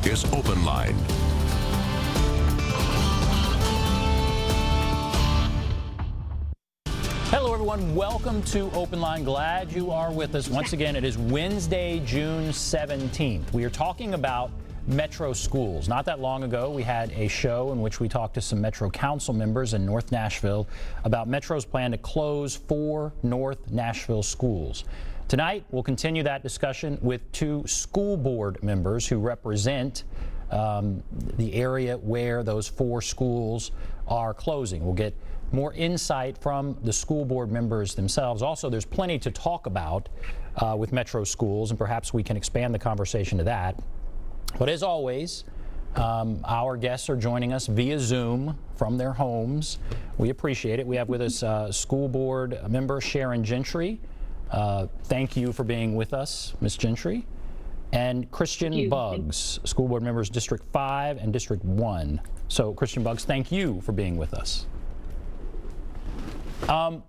is Open Line. Hello, everyone. Welcome to Open Line. Glad you are with us. Once again, it is Wednesday, June 17th. We are talking about Metro schools. Not that long ago, we had a show in which we talked to some Metro Council members in North Nashville about Metro's plan to close 4 North Nashville schools. Tonight, we'll continue that discussion with 2 school board members who represent the area where those 4 schools are closing. We'll get more insight from the school board members themselves. Also, there's plenty to talk about with Metro schools, and perhaps we can expand the conversation to that. But as always, our guests are joining us via Zoom from their homes. We appreciate it. We have with us school board member Sharon Gentry. Thank you for being with us, Ms. Gentry. And Christiane Buggs, school board members District 5 and District 1. So, Christiane Buggs, thank you for being with us. I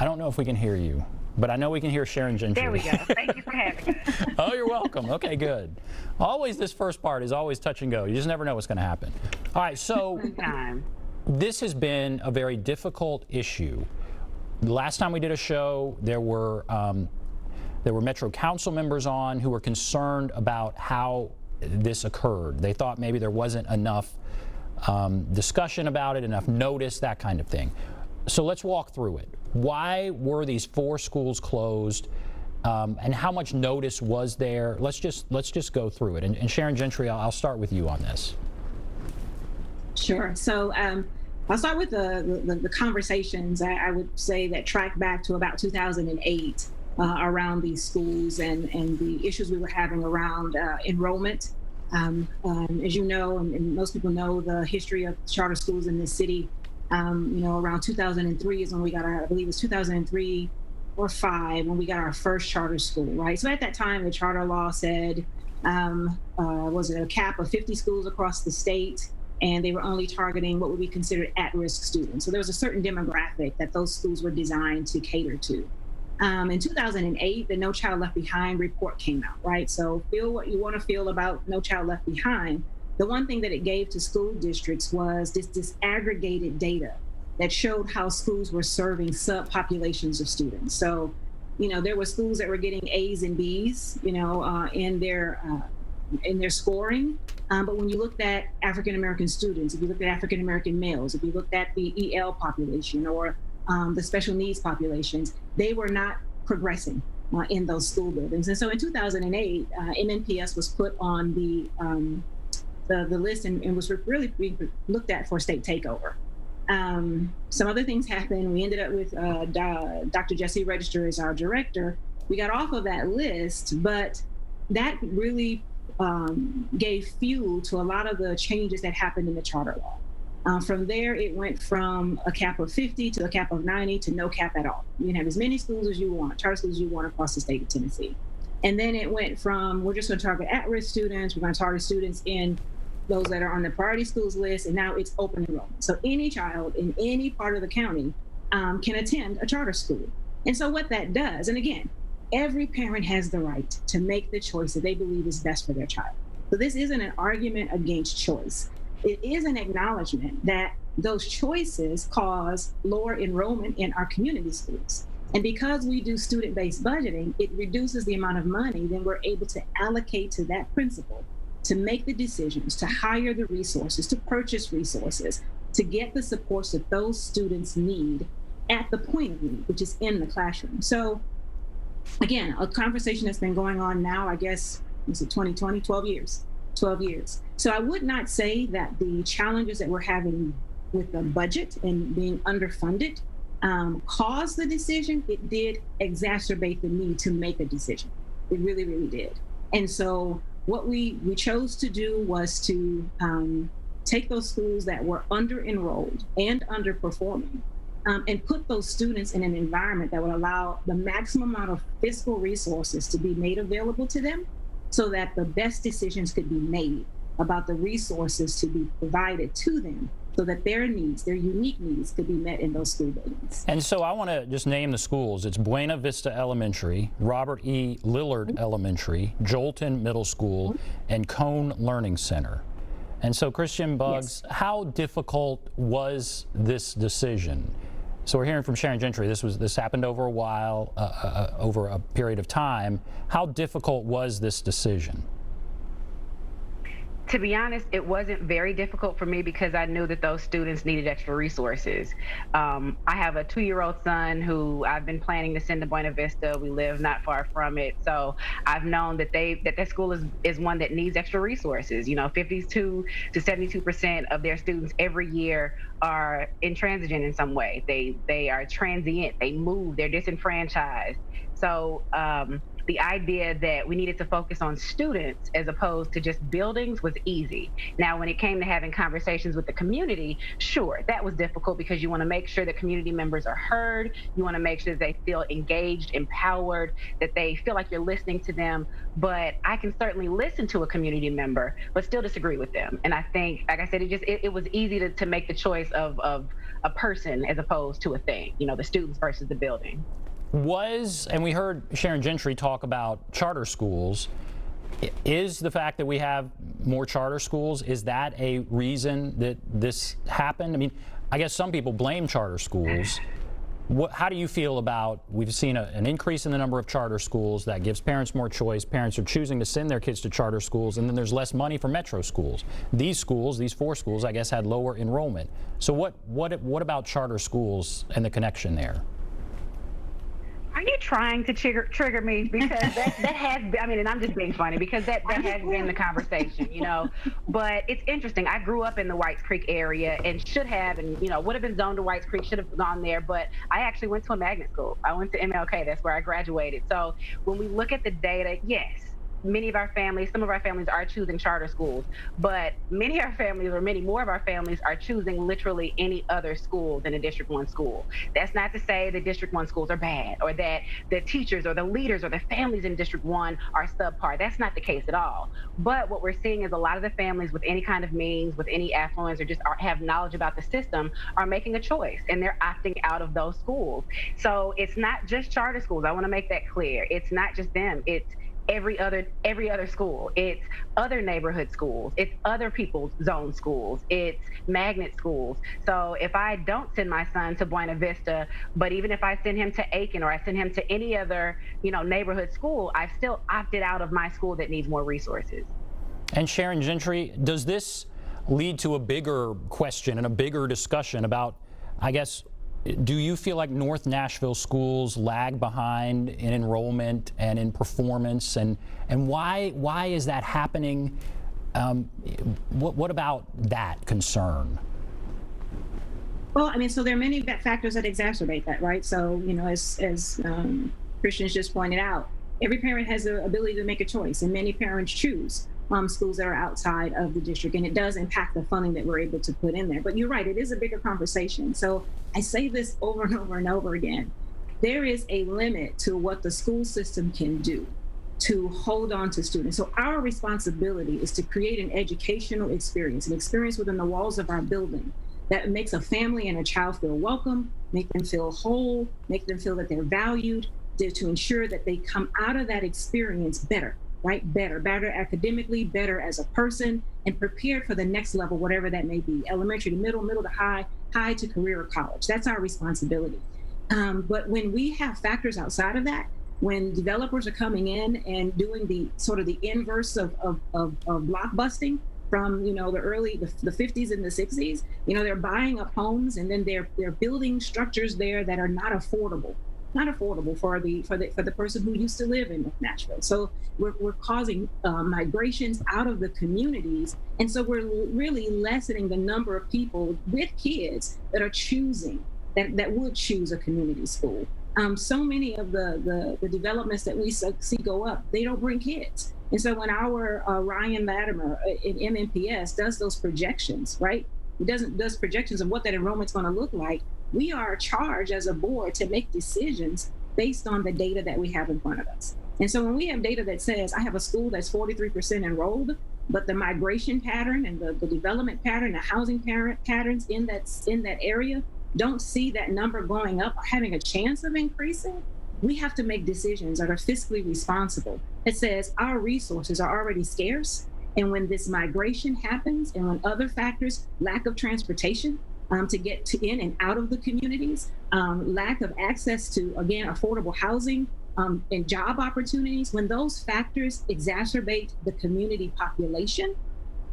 don't know if we can hear you, but I know we can hear Sharon Gentry. There we go. Thank you for having us. Oh, you're welcome. Okay, good. Always, this first part is always touch and go. You just never know what's going to happen. All right, so this has been a very difficult issue. The last time we did a show, there were Metro Council members on who were concerned about how this occurred. They thought maybe there wasn't enough discussion about it, enough notice, that kind of thing. So let's walk through it. Why were these 4 schools closed, and how much notice was there? Let's just go through it. And Sharon Gentry, I'll start with you on this. Sure. So I'll start with the conversations. I would say that track back to about 2008 around these schools and the issues we were having around enrollment. As you know, and most people know, the history of charter schools in this city. Around 2003 is when we got I believe it was 2003 or 5 when we got our first charter school, right? So at that time, the charter law said, was it a cap of 50 schools across the state, and they were only targeting what would be considered at-risk students. So there was a certain demographic that those schools were designed to cater to. In 2008, the No Child Left Behind report came out, right? So feel what you want to feel about No Child Left Behind. The one thing that it gave to school districts was this disaggregated data that showed how schools were serving subpopulations of students. So, there were schools that were getting A's and B's, in their scoring. But when you looked at African-American students, if you looked at African-American males, if you looked at the EL population or the special needs populations, they were not progressing in those school buildings. And so in 2008, MNPS was put on the list and was really being looked at for state takeover. Some other things happened. We ended up with Dr. Jesse Register as our director. We got off of that list, but that really gave fuel to a lot of the changes that happened in the charter law. From there, it went from a cap of 50 to a cap of 90 to no cap at all. You can have as many schools as you want, charter schools as you want across the state of Tennessee. And then it went from, we're just going to target at-risk students, we're going to target students in those that are on the priority schools list, and now it's open enrollment. So any child in any part of the county can attend a charter school. And so what that does, and again, every parent has the right to make the choice that they believe is best for their child. So this isn't an argument against choice. It is an acknowledgement that those choices cause lower enrollment in our community schools. And because we do student-based budgeting, it reduces the amount of money then we're able to allocate to that principal to make the decisions, to hire the resources, to purchase resources, to get the supports that those students need at the point of need, which is in the classroom. So again, a conversation that's been going on now, I guess, was it 2020, 12 years. So I would not say that the challenges that we're having with the budget and being underfunded caused the decision. It did exacerbate the need to make a decision. It really, really did. And so what we chose to do was to take those schools that were under-enrolled and underperforming and put those students in an environment that would allow the maximum amount of fiscal resources to be made available to them so that the best decisions could be made about the resources to be provided to them so that their needs, their unique needs, could be met in those school buildings. And so I want to just name the schools. It's Buena Vista Elementary, Robert E. Lillard Elementary, Jolton Middle School, and Cone Learning Center. And so, Christian Buggs, how difficult was this decision? So we're hearing from Sharon Gentry. This happened over a while, over a period of time. How difficult was this decision? To be honest, it wasn't very difficult for me because I knew that those students needed extra resources. I have a 2-year-old son who I've been planning to send to Buena Vista. We live not far from it. So I've known that that school is one that needs extra resources. You know, 52 to 72% of their students every year are intransigent in some way. They are transient, they move, they're disenfranchised. So the idea that we needed to focus on students as opposed to just buildings was easy. Now, when it came to having conversations with the community, sure, that was difficult because you want to make sure that community members are heard. You want to make sure that they feel engaged, empowered, that they feel like you're listening to them. But I can certainly listen to a community member, but still disagree with them. And I think, like I said, it was easy to make the choice of a person as opposed to a thing, you know, the students versus the building. And we heard Sharon Gentry talk about charter schools. Is the fact that we have more charter schools, is that a reason that this happened? I mean, I guess some people blame charter schools. How do you feel about, we've seen an increase in the number of charter schools that gives parents more choice. Parents are choosing to send their kids to charter schools, and then there's less money for metro schools. These schools, these 4 schools, I guess, had lower enrollment. So what about charter schools and the connection there? Are you trying to trigger me? Because that has been, I mean, and I'm just being funny because that has been the conversation, you know. But it's interesting. I grew up in the Whites Creek area and should have, and, you know, would have been zoned to Whites Creek, should have gone there. But I actually went to a magnet school. I went to MLK. That's where I graduated. So when we look at the data, yes, many of our families, some of our families are choosing charter schools, but many of our families, or many more of our families, are choosing literally any other school than a District 1 school. That's not to say that District 1 schools are bad, or that the teachers or the leaders or the families in District 1 are subpar. That's not the case at all. But what we're seeing is a lot of the families with any kind of means, with any affluence, or just have knowledge about the system are making a choice, and they're opting out of those schools. So it's not just charter schools. I want to make that clear. It's not just them. It's every other school. It's other neighborhood schools. It's other people's zone schools. It's magnet schools. So if I don't send my son to Buena Vista, but even if I send him to Aiken or I send him to any other, you know, neighborhood school, I've still opted out of my school that needs more resources. And Sharon Gentry, does this lead to a bigger question and a bigger discussion about, I guess, do you feel like North Nashville schools lag behind in enrollment and in performance, and why is that happening? What about that concern? Well, I mean, so there are many factors that exacerbate that, right? So, you know, as Christian's just pointed out, every parent has the ability to make a choice, and many parents choose schools that are outside of the district, and it does impact the funding that we're able to put in there. But you're right, it is a bigger conversation. So I say this over and over and over again. There is a limit to what the school system can do to hold on to students. So our responsibility is to create an educational experience, an experience within the walls of our building that makes a family and a child feel welcome, make them feel whole, make them feel that they're valued, to ensure that they come out of that experience better. Right? Better academically, better as a person, and prepared for the next level, whatever that may be, elementary to middle to high to career or college. That's our responsibility. But when we have factors outside of that, when developers are coming in and doing the sort of the inverse of blockbusting from, you know, the 50s and the 60s, you know, they're buying up homes and then they're building structures there that are not affordable for the person who used to live in Nashville. So we're causing migrations out of the communities, and so we're really lessening the number of people with kids that are choosing that would choose a community school. So many of the developments that we see go up, they don't bring kids. And so when our Ryan Latimer in MNPS does those projections, right? He does projections of what that enrollment's going to look like. We are charged as a board to make decisions based on the data that we have in front of us. And so when we have data that says, I have a school that's 43% enrolled, but the migration pattern and the development pattern, the housing patterns in that area don't see that number going up or having a chance of increasing, we have to make decisions that are fiscally responsible. It says our resources are already scarce. And when this migration happens and when other factors, lack of transportation to get to in and out of the communities, lack of access to, again, affordable housing and job opportunities, when those factors exacerbate the community population,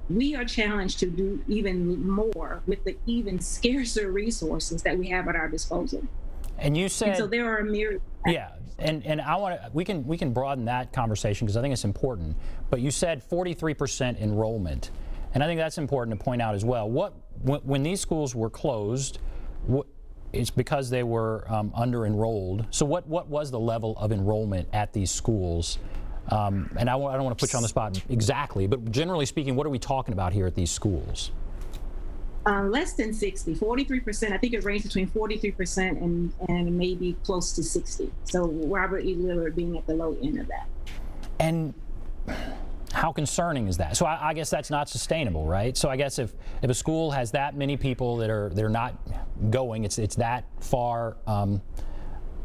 we are challenged to do even more with the even scarcer resources that we have at our disposal. And you said, and so there are a myriad. Yeah, and I want to, we can broaden that conversation because I think it's important. But you said 43% enrollment, and I think that's important to point out as well. When these schools were closed, it's because they were under enrolled. So what was the level of enrollment at these schools? And I don't want to put you on the spot exactly, but generally speaking, what are we talking about here at these schools? Less than 60, 43%. I think it ranged between 43% and maybe close to 60. So Robert E. Lillard being at the low end of that. And how concerning is that? So I guess that's not sustainable, right? So I guess if a school has that many people that are not going, it's that far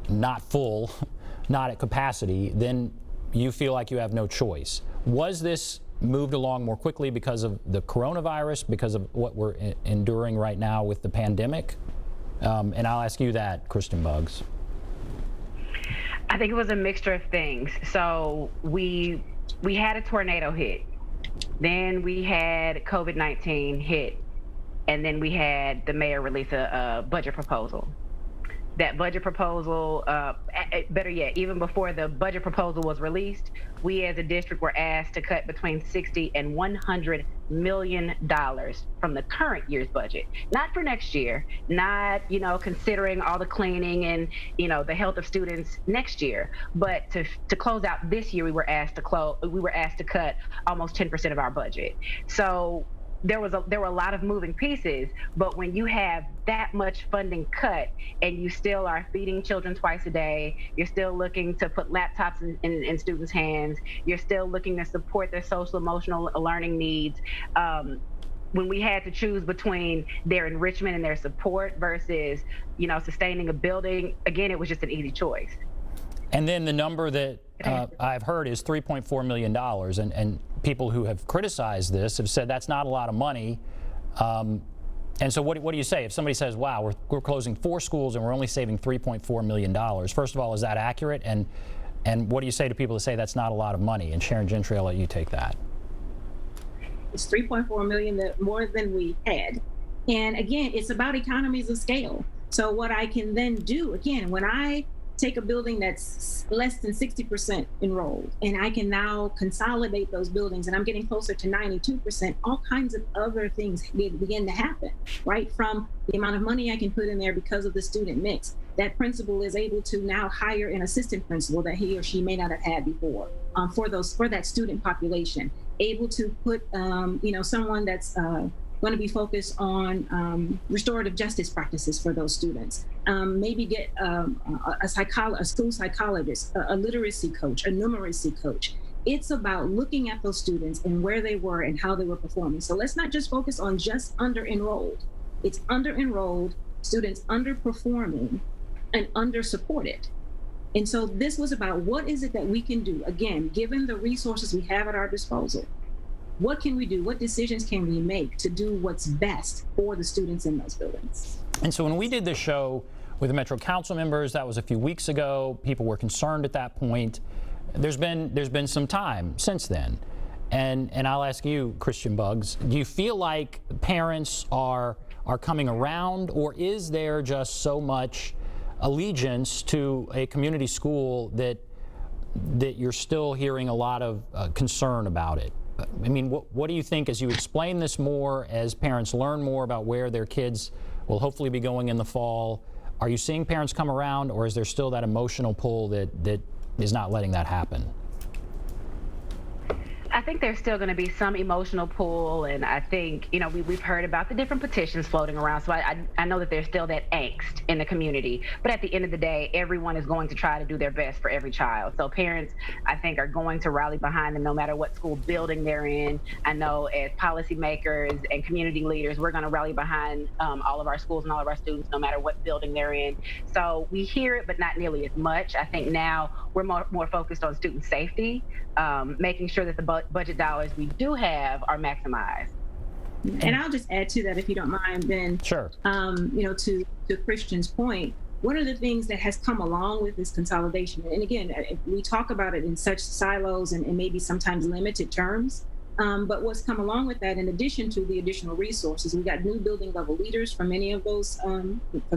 not full, not at capacity, then you feel like you have no choice. Was this moved along more quickly because of the coronavirus, because of what we're enduring right now with the pandemic? And I'll ask you that, Kristen Buggs. I think it was a mixture of things. So we had a tornado hit, then we had COVID-19 hit, and then we had the mayor release a budget proposal. That budget proposal, better yet, even before the budget proposal was released, we as a district were asked to cut between $60 and $100 million from the current year's budget. Not for next year, not, considering all the cleaning and, the health of students next year, but to close out this year, we were asked to cut almost 10% of our budget. So there were a lot of moving pieces, but when you have that much funding cut and you still are feeding children twice a day, you're still looking to put laptops in students' hands, you're still looking to support their social emotional learning needs, when we had to choose between their enrichment and their support versus, sustaining a building, again, it was just an easy choice. And then the number that I've heard is $3.4 million, and people who have criticized this have said that's not a lot of money. And so what do you say? If somebody says, wow, we're closing 4 schools and we're only saving $3.4 million, first of all, is that accurate? And what do you say to people that say that's not a lot of money? And Sharon Gentry, I'll let you take that. It's $3.4 million more than we had. And again, it's about economies of scale. So what I can then do, again, when I take a building that's less than 60% enrolled, and I can now consolidate those buildings, and I'm getting closer to 92%, all kinds of other things begin to happen, right? From the amount of money I can put in there because of the student mix. That principal is able to now hire an assistant principal that he or she may not have had before for that student population. Able to put, someone that's going to be focused on restorative justice practices for those students. Maybe get a school psychologist, a literacy coach, a numeracy coach. It's about looking at those students and where they were and how they were performing. So let's not just focus on just under-enrolled. It's under-enrolled, students underperforming, and under-supported. And so this was about what is it that we can do, again, given the resources we have at our disposal. What can we do? What decisions can we make to do what's best for the students in those buildings? And so when we did this show with the Metro Council members, that was a few weeks ago. People were concerned at that point. There's been some time since then. And I'll ask you, Christiane Buggs, do you feel like parents are coming around, or is there just so much allegiance to a community school that you're still hearing a lot of concern about it? I mean, what do you think as you explain this more, as parents learn more about where their kids will hopefully be going in the fall? Are you seeing parents come around, or is there still that emotional pull that is not letting that happen? I think there's still going to be some emotional pull, and I think we've heard about the different petitions floating around. So I know that there's still that angst in the community. But at the end of the day, everyone is going to try to do their best for every child. So parents, I think, are going to rally behind them no matter what school building they're in. I know as policymakers and community leaders, we're going to rally behind all of our schools and all of our students no matter what building they're in. So we hear it, but not nearly as much. I think now we're more focused on student safety, making sure that the budget dollars we do have are maximized. And I'll just add to that, if you don't mind, Ben. Sure. To Christian's point, one of the things that has come along with this consolidation, and again, we talk about it in such silos and maybe sometimes limited terms, but what's come along with that, in addition to the additional resources, we got new building level leaders for many of those,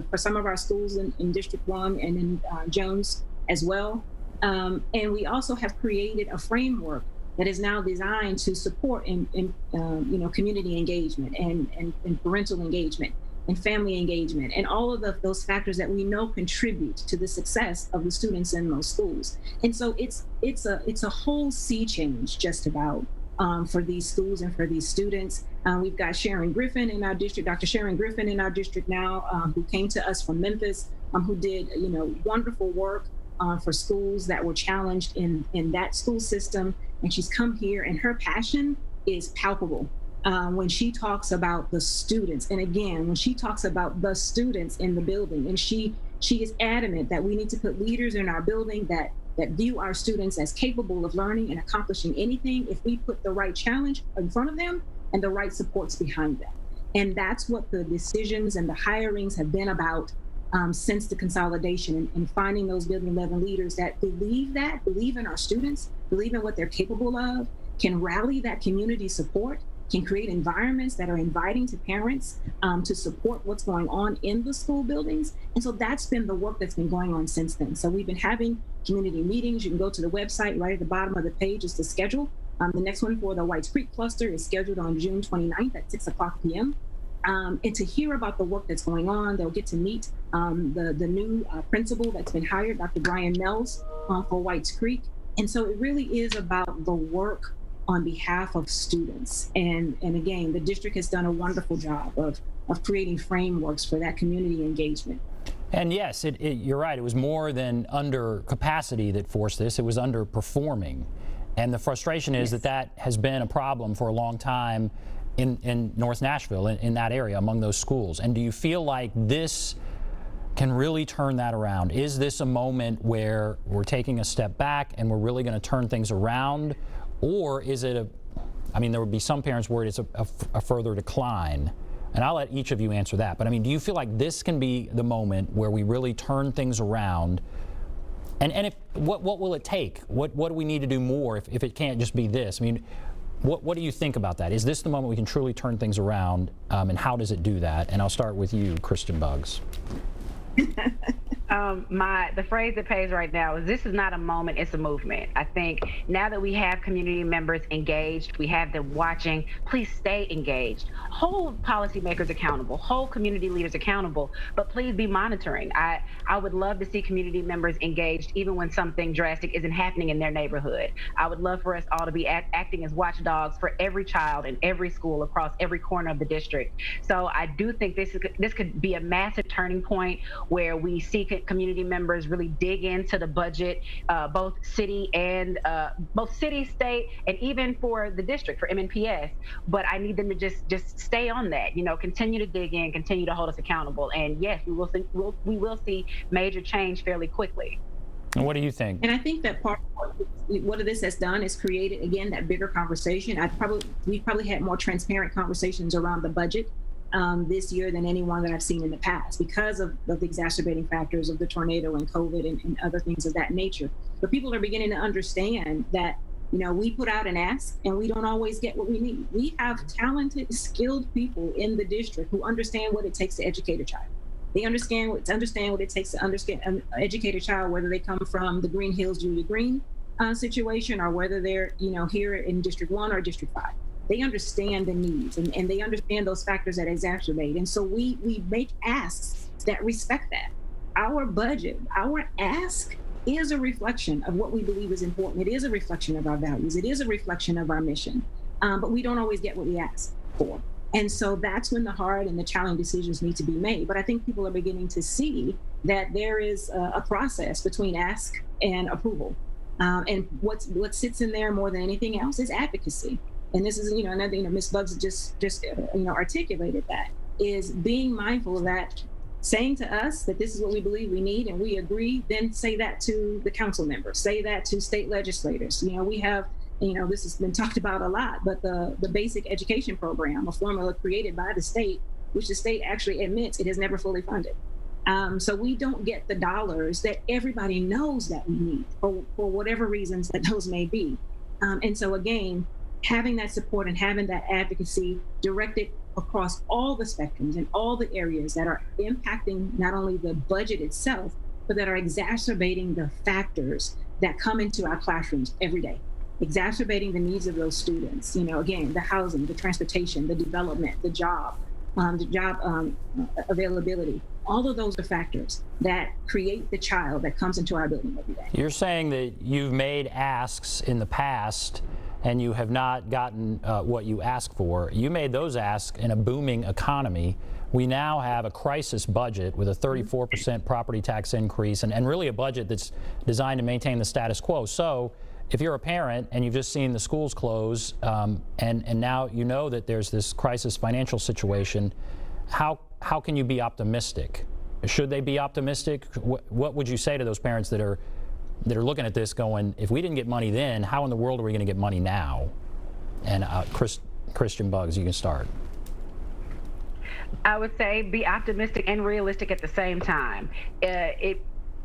for some of our schools in District 1 and in Jones as well. And we also have created a framework that is now designed to support community engagement and parental engagement and family engagement and all of those factors that we know contribute to the success of the students in those schools. And so it's a whole sea change just about for these schools and for these students. We've got Sharon Griffin in our district, Dr. Sharon Griffin in our district now, who came to us from Memphis, who did wonderful work for schools that were challenged in that school system. And she's come here, and her passion is palpable when she talks about the students. And again, when she talks about the students in the building, and she is adamant that we need to put leaders in our building that view our students as capable of learning and accomplishing anything if we put the right challenge in front of them and the right supports behind them. And that's what the decisions and the hirings have been about since the consolidation, and finding those building level leaders that believe in our students, believe in what they're capable of, can rally that community support, can create environments that are inviting to parents to support what's going on in the school buildings. And so that's been the work that's been going on since then. So we've been having community meetings. You can go to the website. Right at the bottom of the page is the schedule. The next one for the Whites Creek cluster is scheduled on June 29th at 6:00 p.m. And to hear about the work that's going on, they'll get to meet the new principal that's been hired, Dr. Brian Mells, for Whites Creek. And so it really is about the work on behalf of students. And again, the district has done a wonderful job of creating frameworks for that community engagement. And yes, you're right. It was more than under capacity that forced this. It was underperforming. And the frustration is that has been a problem for a long time in North Nashville, in that area, among those schools. And do you feel like this can really turn that around? Is this a moment where we're taking a step back and we're really going to turn things around? Or is it there would be some parents worried it's a further decline. And I'll let each of you answer that. But do you feel like this can be the moment where we really turn things around? And what will it take? What do we need to do more if it can't just be this? What do you think about that? Is this the moment we can truly turn things around, and how does it do that? And I'll start with you, Christian Buggs. The phrase that pays right now is, this is not a moment, it's a movement. I think now that we have community members engaged, we have them watching, please stay engaged. Hold policymakers accountable, hold community leaders accountable, but please be monitoring. I would love to see community members engaged even when something drastic isn't happening in their neighborhood. I would love for us all to be acting as watchdogs for every child in every school across every corner of the district. So I do think this could be a massive turning point where we see community members really dig into the budget, both city, state, and even for the district, for MNPS. But I need them to just stay on that, continue to dig in, continue to hold us accountable. And yes, we will see major change fairly quickly. And what do you think? And I think that part of what this has done is created, again, that bigger conversation. We've probably had more transparent conversations around the budget this year than any one that I've seen in the past, because of the exacerbating factors of the tornado and COVID and other things of that nature. But people are beginning to understand that, we put out an ask and we don't always get what we need. We have talented, skilled people in the district who understand what it takes to educate a child. They understand what it takes to educate a child, whether they come from the Green Hills Julia Green situation, or whether they're, here in District 1 or District 5. They understand the needs and they understand those factors that exacerbate. And so we make asks that respect that. Our budget, our ask is a reflection of what we believe is important. It is a reflection of our values. It is a reflection of our mission. But we don't always get what we ask for. And so that's when the hard and the challenging decisions need to be made. But I think people are beginning to see that there is a process between ask and approval. And what sits in there more than anything else is advocacy. And this is, another, Ms. Bugs just articulated that, is being mindful of that, saying to us that this is what we believe we need and we agree, then say that to the council members, say that to state legislators. We have, this has been talked about a lot, but the basic education program, a formula created by the state, which the state actually admits it has never fully funded. So we don't get the dollars that everybody knows that we need for whatever reasons that those may be. And so again, having that support and having that advocacy directed across all the spectrums and all the areas that are impacting not only the budget itself, but that are exacerbating the factors that come into our classrooms every day, exacerbating the needs of those students. Again, the housing, the transportation, the development, the job availability. All of those are factors that create the child that comes into our building every day. You're saying that you've made asks in the past and you have not gotten what you asked for. You made those asks in a booming economy. We now have a crisis budget with a 34% property tax increase and really a budget that's designed to maintain the status quo. So if you're a parent and you've just seen the schools close and now you know that there's this crisis financial situation, how can you be optimistic? Should they be optimistic? What would you say to those parents that are looking at this going, if we didn't get money then, how in the world are we going to get money now? And Christian Bugs, you can start. I would say be optimistic and realistic at the same time.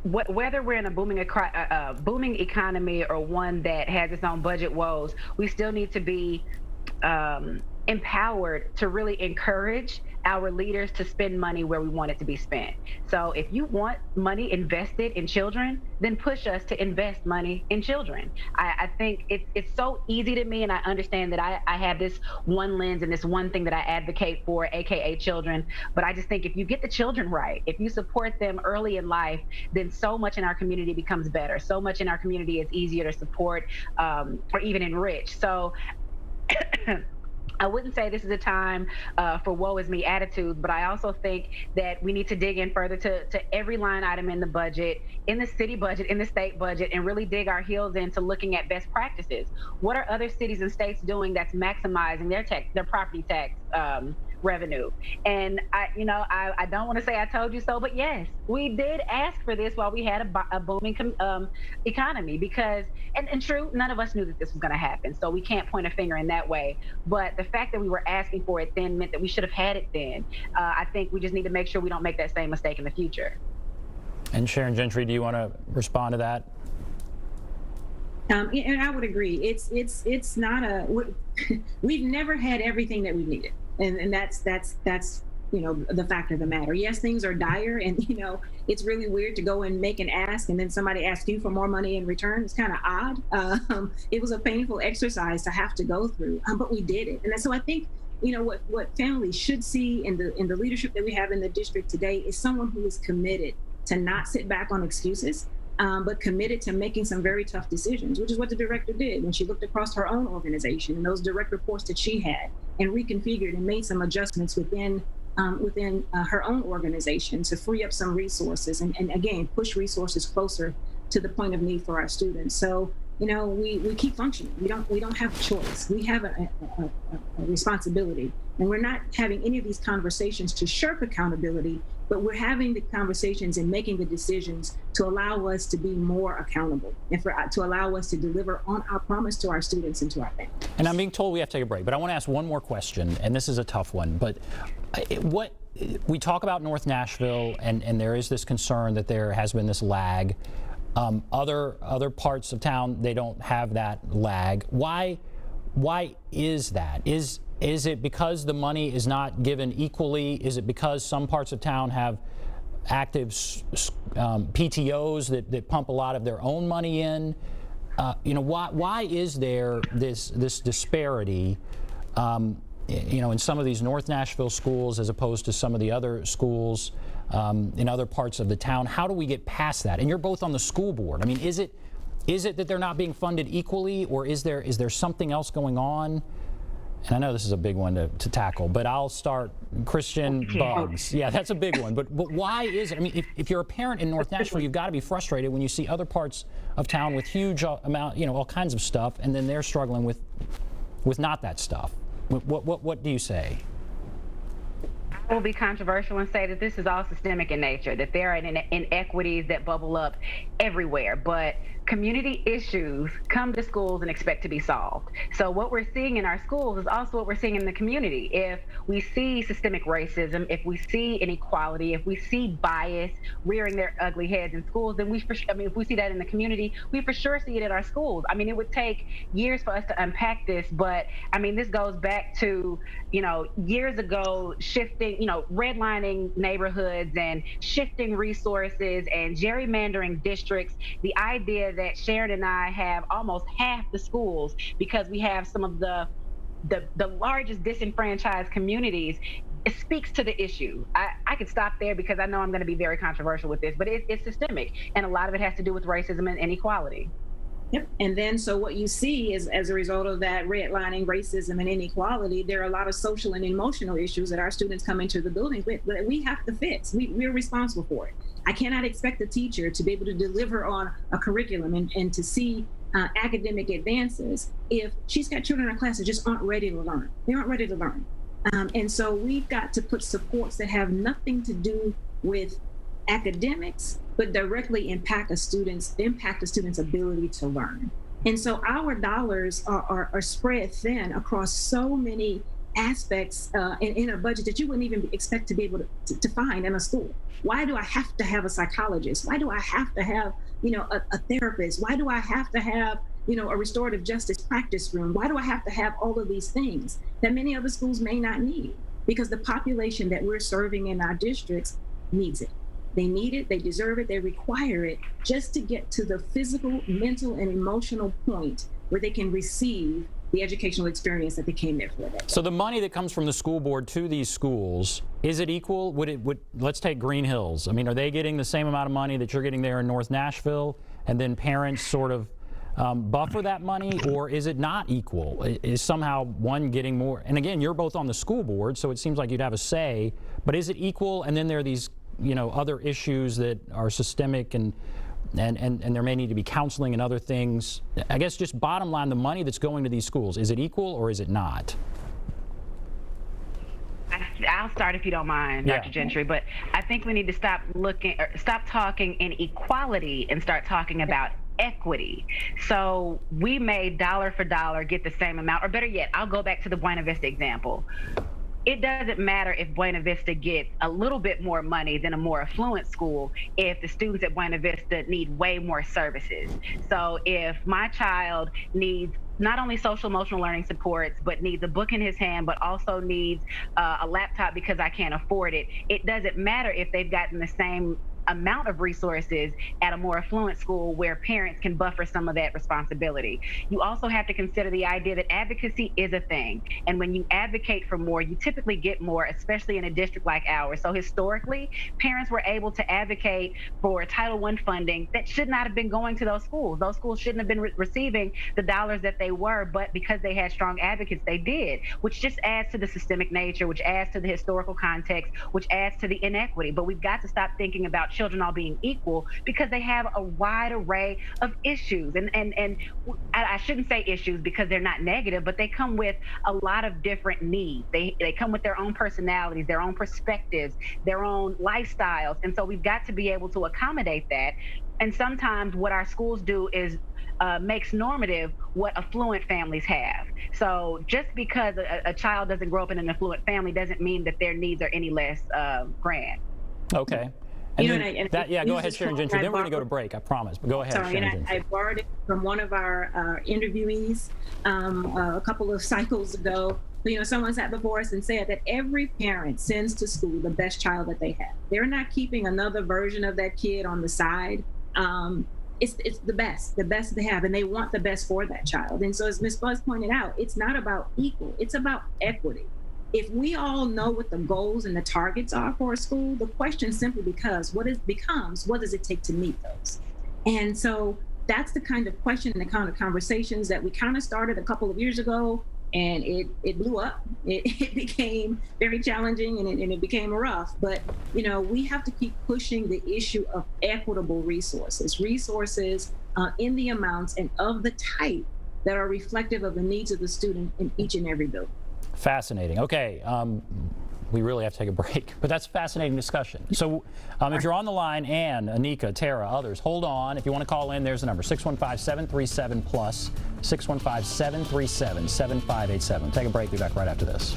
Whether we're in a booming economy or one that has its own budget woes, we still need to be empowered to really encourage our leaders to spend money where we want it to be spent. So if you want money invested in children, then push us to invest money in children. I think it's so easy to me, and I understand that I have this one lens and this one thing that I advocate for, AKA children, but I just think if you get the children right, if you support them early in life, then so much in our community becomes better. So much in our community is easier to support or even enrich. So I wouldn't say this is a time for woe is me attitudes, but I also think that we need to dig in further to every line item in the budget, in the city budget, in the state budget, and really dig our heels into looking at best practices. What are other cities and states doing that's maximizing their property tax revenue? And I don't want to say I told you so, but yes, we did ask for this while we had a booming economy, because and true, none of us knew that this was going to happen, so we can't point a finger in that way. But the fact that we were asking for it then meant that we should have had it then. I think we just need to make sure we don't make that same mistake in the future. And Sharon Gentry, do you want to respond to that? And I would agree. It's not we've never had everything that we needed. And that's the fact of the matter. Yes, things are dire, and it's really weird to go and make an ask and then somebody asks you for more money in return. It's kind of odd. It was a painful exercise to have to go through, but we did it. And so I think what families should see in the leadership that we have in the district today is someone who is committed to not sit back on excuses, but committed to making some very tough decisions, which is what the director did when she looked across her own organization and those direct reports that she had, and reconfigured and made some adjustments within her own organization to free up some resources and again push resources closer to the point of need for our students. So we keep functioning. We don't have a choice. We have a responsibility, and we're not having any of these conversations to shirk accountability, but we're having the conversations and making the decisions to allow us to be more accountable and to allow us to deliver on our promise to our students and to our families. And I'm being told we have to take a break, but I want to ask one more question, and this is a tough one. But what we talk about North Nashville, and there is this concern that there has been this lag. Other parts of town, they don't have that lag. Why is that? Is it because the money is not given equally? Is it because some parts of town have active PTOs that pump a lot of their own money in? Why is there this disparity? in some of these North Nashville schools as opposed to some of the other schools in other parts of the town? How do we get past that? And you're both on the school board. I mean, is it that they're not being funded equally, or is there something else going on? And I know this is a big one to tackle, but I'll start. Christian, bugs. Yeah, that's a big one. But why is it? I mean, if you're a parent in North Nashville, you've got to be frustrated when you see other parts of town with huge amount, all kinds of stuff, and then they're struggling with not that stuff. What do you say? I will be controversial and say that this is all systemic in nature, that there are inequities that bubble up everywhere. But community issues come to schools and expect to be solved. So what we're seeing in our schools is also what we're seeing in the community. If we see systemic racism, if we see inequality, if we see bias rearing their ugly heads in schools, then if we see that in the community, we for sure see it in our schools. I mean, it would take years for us to unpack this, but I mean, this goes back to, years ago, shifting, redlining neighborhoods and shifting resources and gerrymandering districts. The idea that Sharon and I have almost half the schools because we have some of the largest disenfranchised communities, it speaks to the issue. I could stop there because I know I'm going to be very controversial with this, but it's systemic, and a lot of it has to do with racism and inequality. Yep. And then so what you see is, as a result of that redlining, racism, and inequality, there are a lot of social and emotional issues that our students come into the buildings with that we have to fix. We're responsible for it. I cannot expect a teacher to be able to deliver on a curriculum and to see academic advances if she's got children in her class that just aren't ready to learn. They aren't ready to learn. And so we've got to put supports that have nothing to do with academics, but directly impact a student's ability to learn. And so our dollars are spread thin across so many aspects in a budget that you wouldn't even expect to be able to find in a school. Why do I have to have a psychologist? Why do I have to have, a therapist? Why do I have to have, a restorative justice practice room? Why do I have to have all of these things that many other schools may not need? Because the population that we're serving in our districts needs it. They need it, they deserve it, they require it just to get to the physical, mental, and emotional point where they can receive the educational experience that they came there for. So the money that comes from the school board to these schools, is it equal? Let's take Green Hills. I mean, are they getting the same amount of money that you're getting there in North Nashville, and then parents sort of buffer that money, or is it not equal? Is somehow one getting more? And again, you're both on the school board, so it seems like you'd have a say, but is it equal? And then there are these other issues that are systemic and there may need to be counseling and other things. I guess just bottom line, the money that's going to these schools, is it equal or is it not? I'll start if you don't mind, Dr. Gentry, but I think we need to stop talking inequality and start talking about equity. So we may dollar for dollar get the same amount, or better yet, I'll go back to the Buena Vista example. It doesn't matter if Buena Vista gets a little bit more money than a more affluent school if the students at Buena Vista need way more services. So if my child needs not only social emotional learning supports, but needs a book in his hand, but also needs a laptop because I can't afford it, it doesn't matter if they've gotten the same amount of resources at a more affluent school where parents can buffer some of that responsibility. You also have to consider the idea that advocacy is a thing. And when you advocate for more, you typically get more, especially in a district like ours. So historically, parents were able to advocate for Title I funding that should not have been going to those schools. Those schools shouldn't have been receiving the dollars that they were, but because they had strong advocates, they did, which just adds to the systemic nature, which adds to the historical context, which adds to the inequity. But we've got to stop thinking about children all being equal because they have a wide array of issues. And I shouldn't say issues because they're not negative, but they come with a lot of different needs. They come with their own personalities, their own perspectives, their own lifestyles. And so we've got to be able to accommodate that. And sometimes what our schools do is makes normative what affluent families have. So just because a child doesn't grow up in an affluent family doesn't mean that their needs are any less grand. Okay. And go ahead, Sharon Gentry. Then we're going to go to break, I promise. But go ahead, Sharon Gentry. I borrowed it from one of our interviewees a couple of cycles ago. Someone sat before us and said that every parent sends to school the best child that they have. They're not keeping another version of that kid on the side. It's the best they have, and they want the best for that child. And so as Ms. Buzz pointed out, it's not about equal, it's about equity. if we all know what the goals and the targets are for a school, the question simply becomes, what does it take to meet those? And so that's the kind of question and the kind of conversations that we kind of started a couple of years ago, and it blew up. It became very challenging, and it became rough. But we have to keep pushing the issue of equitable resources in the amounts and of the type that are reflective of the needs of the student in each and every building. Fascinating. Okay. We really have to take a break, but that's a fascinating discussion. So if you're on the line, Ann, Anika, Tara, others, hold on. If you want to call in, there's the number, 615-737-PLUS, 615-737-7587. Take a break. Be back right after this.